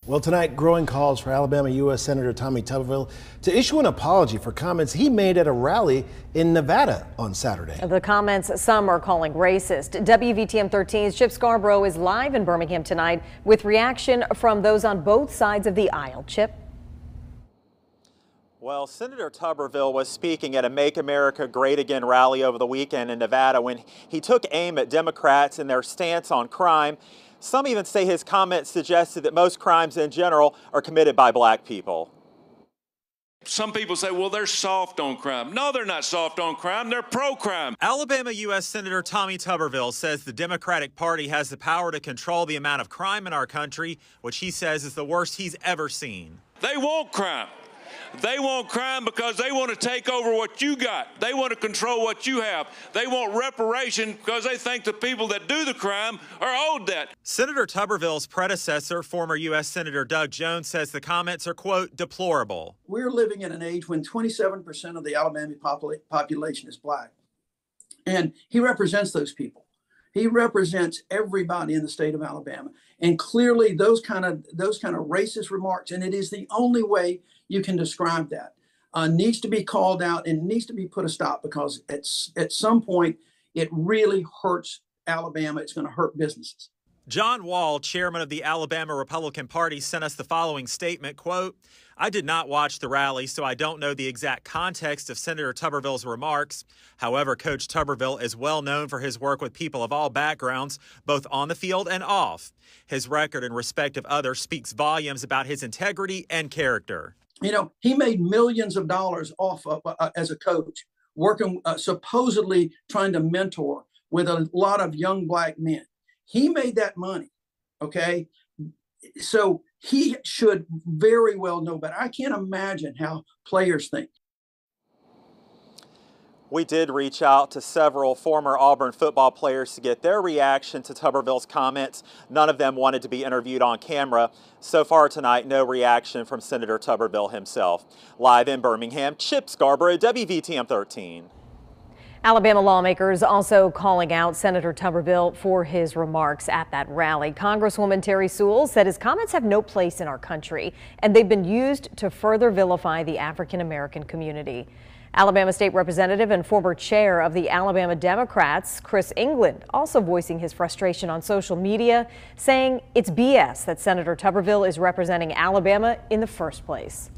Well, tonight, growing calls for Alabama U.S. Senator Tommy Tuberville to issue an apology for comments he made at a rally in Nevada on Saturday. The comments some are calling racist. WVTM 13's Chip Scarborough is live in Birmingham tonight with reaction from those on both sides of the aisle. Chip? Well, Senator Tuberville was speaking at a Make America Great Again rally over the weekend in Nevada when he took aim at Democrats and their stance on crime. Some even say his comments suggested that most crimes in general are committed by black people. Some people say, well, they're soft on crime. No, they're not soft on crime. They're pro-crime. Alabama U.S. Senator Tommy Tuberville says the Democratic Party has the power to control the amount of crime in our country, which he says is the worst he's ever seen. They want crime. They want crime because they want to take over what you got. They want to control what you have. They want reparation because they think the people that do the crime are owed that. Senator Tuberville's predecessor, former U.S. Senator Doug Jones, says the comments are, quote, deplorable. We're living in an age when 27% of the Alabama population is black. And he represents those people. He represents everybody in the state of Alabama. And clearly those kind of racist remarks, and it is the only way you can describe that, needs to be called out and needs to be put a stop, because at some point it really hurts Alabama. It's going to hurt businesses. John Wall, chairman of the Alabama Republican Party, sent us the following statement, quote, I did not watch the rally, so I don't know the exact context of Senator Tuberville's remarks. However, Coach Tuberville is well known for his work with people of all backgrounds, both on the field and off. His record and respect of others speaks volumes about his integrity and character. You know, he made millions of dollars off of, as a coach, working, supposedly trying to mentor with a lot of young black men. He made that money, okay? So he should very well know better. I can't imagine how players think. We did reach out to several former Auburn football players to get their reaction to Tuberville's comments. None of them wanted to be interviewed on camera. So far tonight, no reaction from Senator Tuberville himself. Live in Birmingham, Chip Scarborough, WVTM 13. Alabama lawmakers also calling out Senator Tuberville for his remarks at that rally. Congresswoman Terry Sewell said his comments have no place in our country, and they've been used to further vilify the African-American community. Alabama State Representative and former chair of the Alabama Democrats, Chris England, also voicing his frustration on social media, saying it's BS that Senator Tuberville is representing Alabama in the first place.